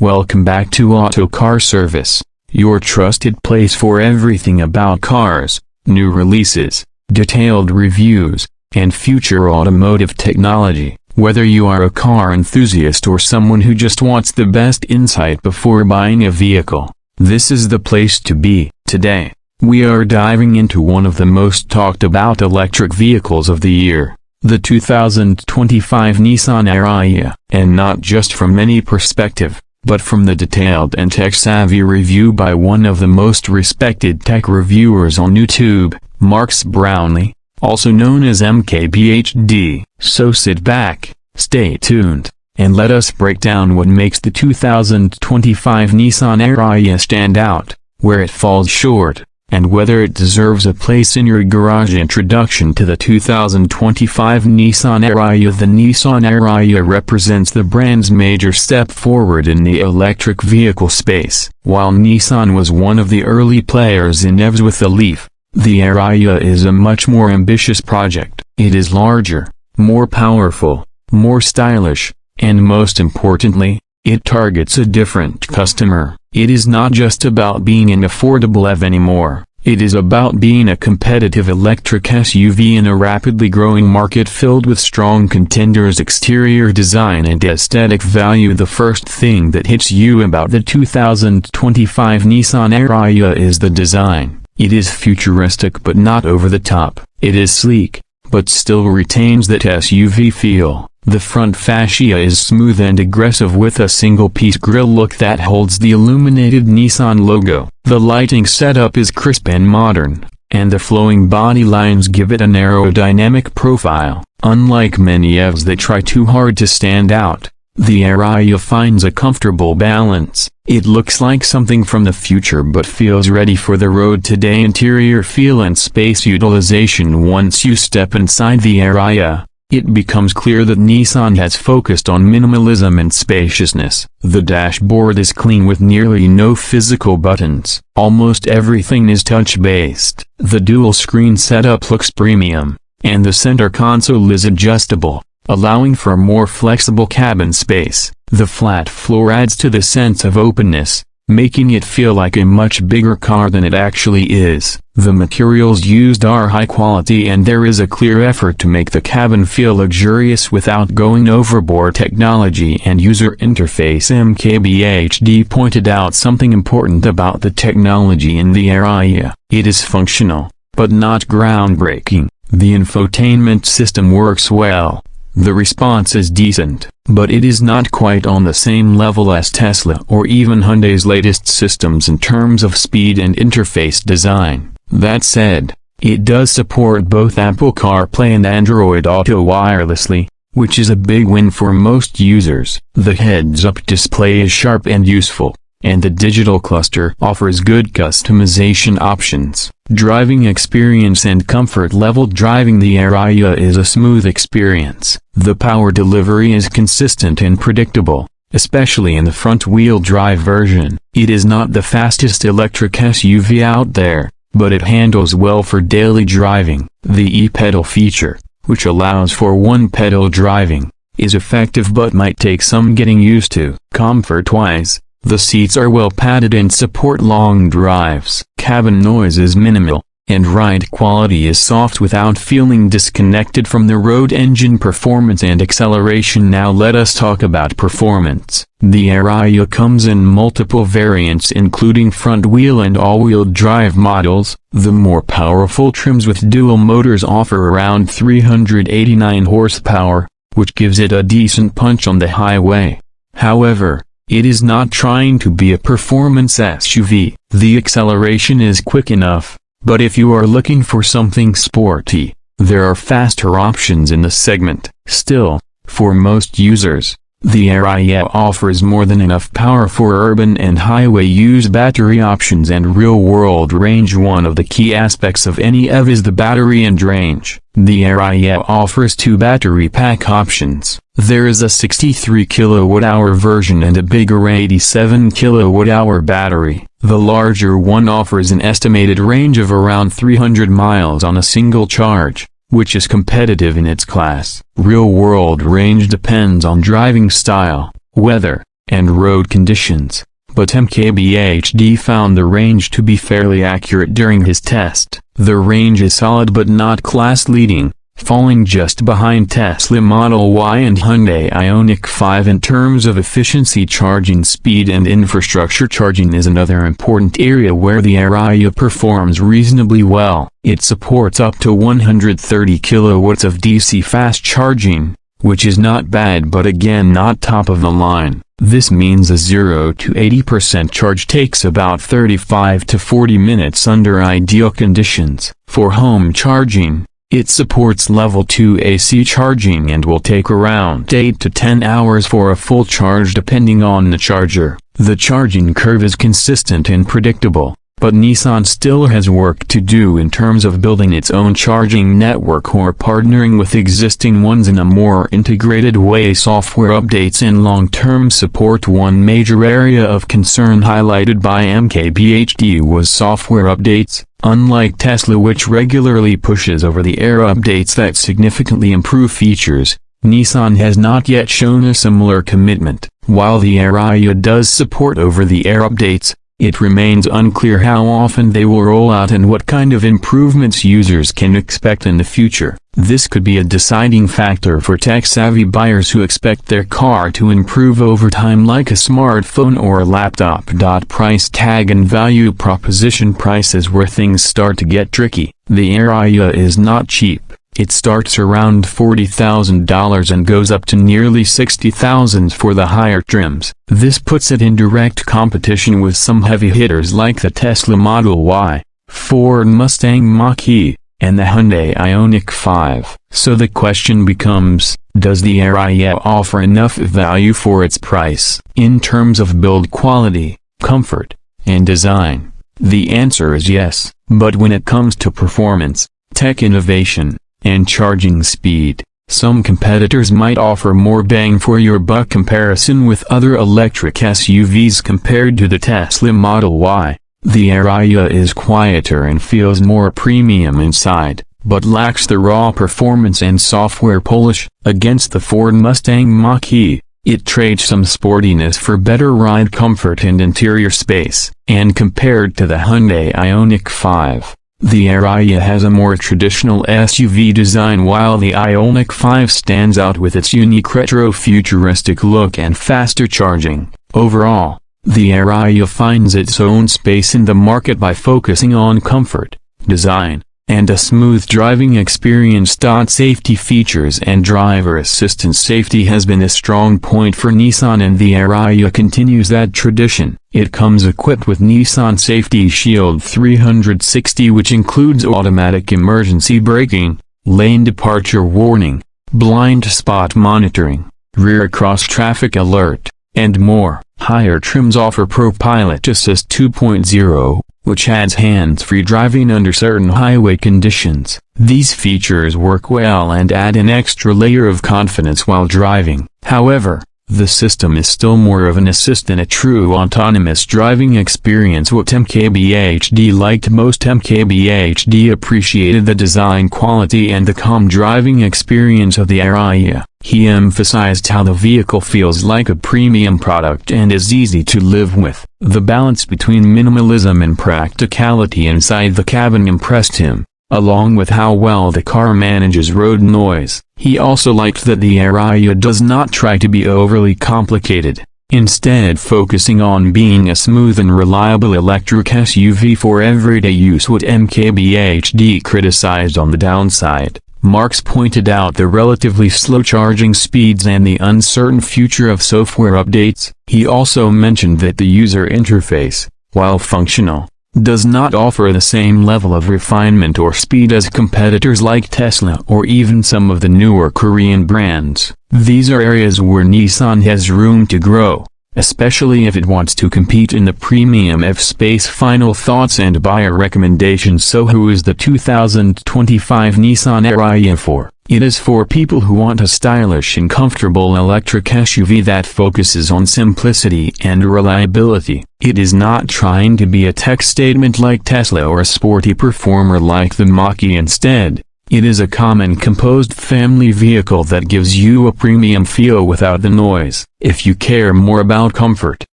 Welcome back to Auto Car Service, your trusted place for everything about cars, new releases, detailed reviews, and future automotive technology. Whether you are a car enthusiast or someone who just wants the best insight before buying a vehicle, this is the place to be. Today, we are diving into one of the most talked about electric vehicles of the year, the 2025 Nissan Ariya. And not just from any perspective, but from the detailed and tech-savvy review by one of the most respected tech reviewers on YouTube, Marks Brownlee, also known as MKBHD. So sit back, stay tuned, and let us break down what makes the 2025 Nissan Ariya stand out, where it falls short, and whether it deserves a place in your garage. Introduction to the 2025 Nissan Ariya. The Nissan Ariya represents the brand's major step forward in the electric vehicle space. While Nissan was one of the early players in EVs with the Leaf, the Ariya is a much more ambitious project. It is larger, more powerful, more stylish, and most importantly, it targets a different customer. It is not just about being an affordable EV anymore, it is about being a competitive electric SUV in a rapidly growing market filled with strong contenders. Exterior design and aesthetic value. The first thing that hits you about the 2025 Nissan Ariya is the design. It is futuristic but not over the top. It is sleek, but still retains that SUV feel. The front fascia is smooth and aggressive with a single-piece grille look that holds the illuminated Nissan logo. The lighting setup is crisp and modern, and the flowing body lines give it an aerodynamic profile. Unlike many EVs that try too hard to stand out, the Ariya finds a comfortable balance. It looks like something from the future but feels ready for the road today. Interior feel and space utilization. Once you step inside the Ariya, it becomes clear that Nissan has focused on minimalism and spaciousness. The dashboard is clean with nearly no physical buttons. Almost everything is touch-based. The dual-screen setup looks premium, and the center console is adjustable, allowing for more flexible cabin space. The flat floor adds to the sense of openness, making it feel like a much bigger car than it actually is. The materials used are high quality and there is a clear effort to make the cabin feel luxurious without going overboard. Technology and user interface. MKBHD pointed out something important about the technology in the Ariya. It is functional, but not groundbreaking. The infotainment system works well. The response is decent, but it is not quite on the same level as Tesla or even Hyundai's latest systems in terms of speed and interface design. That said, it does support both Apple CarPlay and Android Auto wirelessly, which is a big win for most users. The heads-up display is sharp and useful, and the digital cluster offers good customization options. Driving experience and comfort level. Driving the Ariya is a smooth experience. The power delivery is consistent and predictable, especially in the front-wheel drive version. It is not the fastest electric SUV out there, but it handles well for daily driving. The e-pedal feature, which allows for one-pedal driving, is effective but might take some getting used to. Comfort-wise, the seats are well padded and support long drives. Cabin noise is minimal, and ride quality is soft without feeling disconnected from the road. Engine performance and acceleration. Now let us talk about performance. The Ariya comes in multiple variants including front-wheel and all-wheel drive models. The more powerful trims with dual motors offer around 389 horsepower, which gives it a decent punch on the highway. However, it is not trying to be a performance SUV. The acceleration is quick enough, but if you are looking for something sporty, there are faster options in the segment. Still, for most users, the Ariya offers more than enough power for urban and highway use. Battery options and real-world range. One of the key aspects of any EV is the battery and range. The Ariya offers two battery pack options. There is a 63 kWh version and a bigger 87 kWh battery. The larger one offers an estimated range of around 300 miles on a single charge, which is competitive in its class. Real-world range depends on driving style, weather, and road conditions, but MKBHD found the range to be fairly accurate during his test. The range is solid but not class-leading, falling just behind Tesla Model Y and Hyundai Ioniq 5 in terms of efficiency. Charging speed and infrastructure. Charging is another important area where the Ariya performs reasonably well. It supports up to 130 kilowatts of DC fast charging, which is not bad but again not top of the line. This means a 0 to 80% charge takes about 35 to 40 minutes under ideal conditions. For home charging, it supports level 2 AC charging and will take around 8 to 10 hours for a full charge depending on the charger. The charging curve is consistent and predictable, but Nissan still has work to do in terms of building its own charging network or partnering with existing ones in a more integrated way. Software updates and long-term support. One major area of concern highlighted by MKBHD was software updates. Unlike Tesla, which regularly pushes over-the-air updates that significantly improve features, Nissan has not yet shown a similar commitment. While the Ariya does support over-the-air updates, it remains unclear how often they will roll out and what kind of improvements users can expect in the future. This could be a deciding factor for tech-savvy buyers who expect their car to improve over time, like a smartphone or a laptop. Price tag and value proposition. Price is where things start to get tricky. The Ariya is not cheap. It starts around $40,000 and goes up to nearly $60,000 for the higher trims. This puts it in direct competition with some heavy hitters like the Tesla Model Y, Ford Mustang Mach-E, and the Hyundai Ioniq 5. So the question becomes, does the Ariya offer enough value for its price? In terms of build quality, comfort, and design, the answer is yes. But when it comes to performance, tech innovation, and charging speed, some competitors might offer more bang for your buck. Comparison with other electric SUVs. Compared to the Tesla Model Y, the Ariya is quieter and feels more premium inside, but lacks the raw performance and software polish. Against the Ford Mustang Mach-E, it trades some sportiness for better ride comfort and interior space. And compared to the Hyundai Ioniq 5, the Ariya has a more traditional SUV design, while the Ioniq 5 stands out with its unique retro-futuristic look and faster charging. Overall, the Ariya finds its own space in the market by focusing on comfort, design, and a smooth driving experience. Safety features and driver assistance. Safety has been a strong point for Nissan, and the Ariya continues that tradition. It comes equipped with Nissan Safety Shield 360, which includes automatic emergency braking, lane departure warning, blind spot monitoring, rear cross traffic alert, and more. Higher trims offer ProPilot Assist 2.0, which adds hands-free driving under certain highway conditions. These features work well and add an extra layer of confidence while driving. However, the system is still more of an assist than a true autonomous driving experience. What MKBHD liked most. MKBHD appreciated the design quality and the calm driving experience of the Ariya. He emphasized how the vehicle feels like a premium product and is easy to live with. The balance between minimalism and practicality inside the cabin impressed him, along with how well the car manages road noise. He also liked that the Ariya does not try to be overly complicated, instead focusing on being a smooth and reliable electric SUV for everyday use. What MKBHD criticized on the downside, Marx pointed out the relatively slow charging speeds and the uncertain future of software updates. He also mentioned that the user interface, while functional, does not offer the same level of refinement or speed as competitors like Tesla or even some of the newer Korean brands. These are areas where Nissan has room to grow, especially if it wants to compete in the premium F space. Final thoughts and buyer recommendations. So who is the 2025 Nissan Ariya for? It is for people who want a stylish and comfortable electric SUV that focuses on simplicity and reliability. It is not trying to be a tech statement like Tesla or a sporty performer like the Mach-E. Instead, It is a common composed family vehicle that gives you a premium feel without the noise. If you care more about comfort,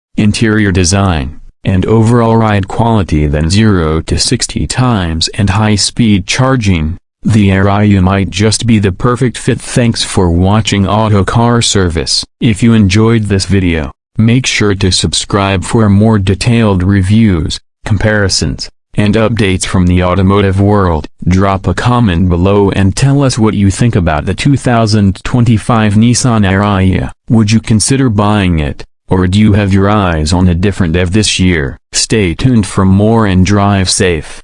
interior design, and overall ride quality than 0 to 60 times and high-speed charging, the Ariya might just be the perfect fit. Thanks for watching Auto Car Service. If you enjoyed this video, make sure to subscribe for more detailed reviews, comparisons, and updates from the automotive world. Drop a comment below and tell us what you think about the 2025 Nissan Ariya. Would you consider buying it, or do you have your eyes on a different EV this year? Stay tuned for more and drive safe.